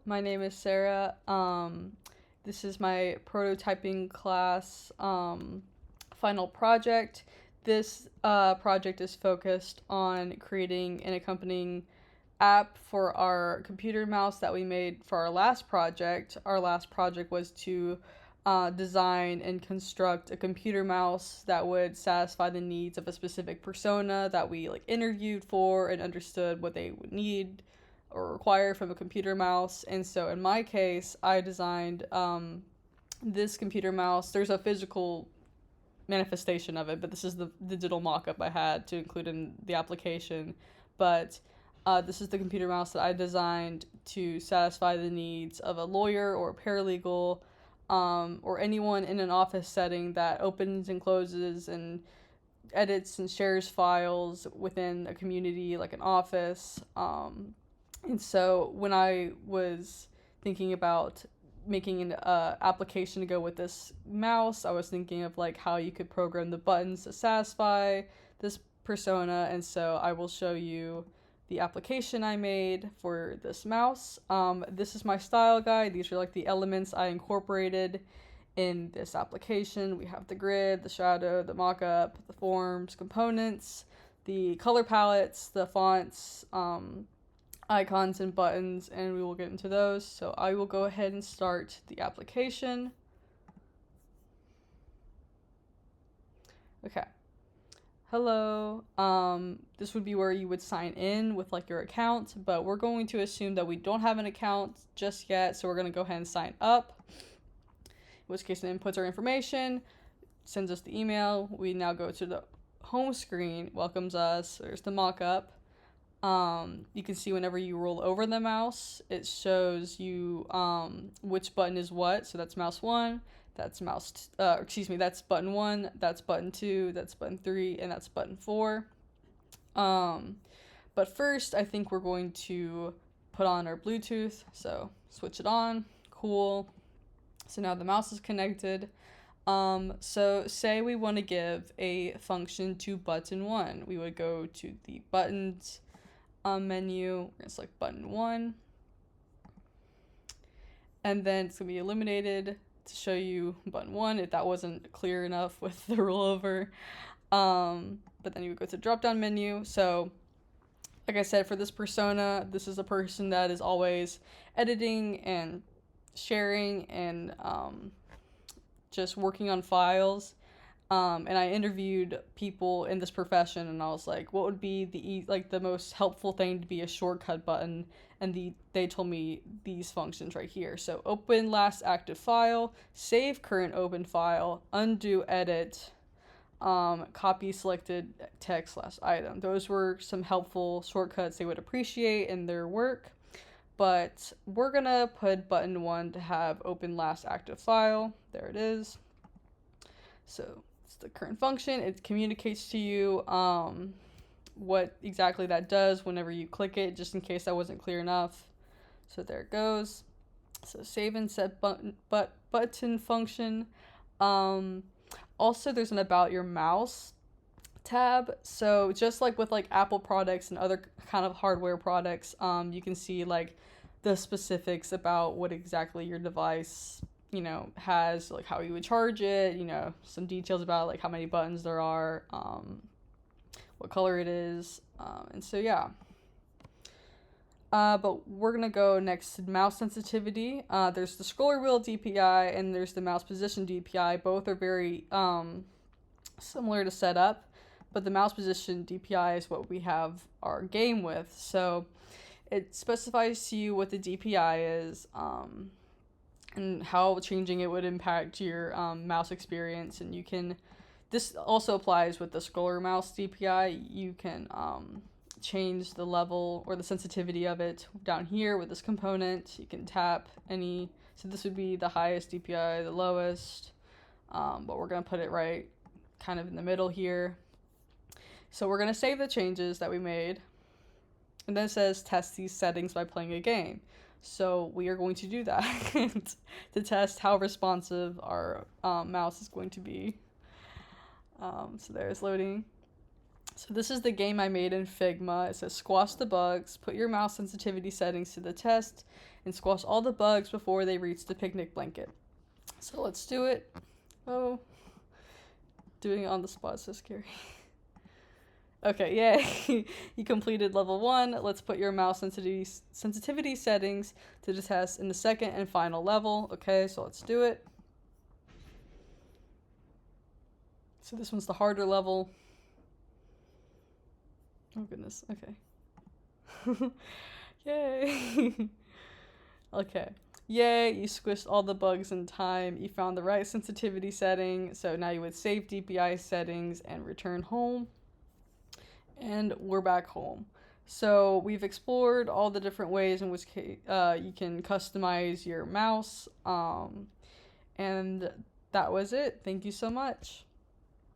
My name is Sarah. This is my prototyping class final project. This project is focused on creating an accompanying app for our computer mouse that we made for our last project. Our last project was to design and construct a computer mouse that would satisfy the needs of a specific persona that we interviewed for and understood what they would need or require from a computer mouse. And so in my case, I designed this computer mouse. There's a physical manifestation of it, but this is the digital mock-up I had to include in the application. But this is the computer mouse that I designed to satisfy the needs of a lawyer or a paralegal, or anyone in an office setting that opens and closes and edits and shares files within a community like an office. And so when I was thinking about making an application to go with this mouse, I was thinking of how you could program the buttons to satisfy this persona. And so I will show you the application I made for this mouse. This is my style guide. These are the elements I incorporated in this application. We have the grid, the shadow, the mockup, the forms, components, the color palettes, the fonts, icons and buttons, and we will get into those. So I will go ahead and start the application. Okay. Hello. This would be where you would sign in with your account, but we're going to assume that we don't have an account just yet, so we're going to go ahead and sign up. In which case it inputs our information, sends us the email. We now go to the home screen, welcomes us. There's the mock-up. You can see whenever you roll over the mouse, it shows you which button is what. So that's mouse 1, that's that's button 1, that's button 2, that's button 3, and that's button 4. But first, I think we're going to put on our Bluetooth. So switch it on. Cool. So now the mouse is connected. So say we want to give a function to button 1. We would go to the buttons menu. We're going to select button 1. And then it's going to be illuminated to show you button 1 if that wasn't clear enough with the rollover. But then you would go to the drop down menu. So like I said, for this persona, this is a person that is always editing and sharing and just working on files. And I interviewed people in this profession, and I was like, what would be the most helpful thing to be a shortcut button? And they told me these functions right here. So open last active file, save current open file, undo edit, copy selected text/item. Those were some helpful shortcuts they would appreciate in their work. But we're gonna put button 1 to have open last active file. There it is. So it's the current function. It communicates to you what exactly that does whenever you click it, just in case that wasn't clear enough. So there it goes. So save and set button function. Also, there's an about your mouse tab. So just like with Apple products and other kind of hardware products, you can see the specifics about what exactly your device has, how you would charge it, some details about how many buttons there are, what color it is, and so yeah. But we're gonna go next to mouse sensitivity. There's the scroller wheel DPI and there's the mouse position DPI. Both are very similar to set up, but the mouse position DPI is what we have our game with. So it specifies to you what the DPI is, and how changing it would impact your mouse experience. And you can, this also applies with the scroller mouse DPI. You can change the level or the sensitivity of it down here with this component. You can tap any, so this would be the highest DPI, the lowest, but we're going to put it right kind of in the middle here. So we're going to save the changes that we made, and then it says test these settings by playing a game. So we are going to do that to test how responsive our mouse is going to be. So there's loading. So this is the game I made in Figma. It says squash the bugs, put your mouse sensitivity settings to the test, and squash all the bugs before they reach the picnic blanket. So let's do it. Oh, doing it on the spot is so scary. Okay, yay. You completed level 1. Let's put your mouse sensitivity settings to the test in the second and final level. Okay, so let's do it. So this one's the harder level. Oh goodness, okay. Yay. Okay. Yay, you squished all the bugs in time. You found the right sensitivity setting. So now you would save DPI settings and return home. And we're back home. So we've explored all the different ways in which you can customize your mouse. And that was it. Thank you so much.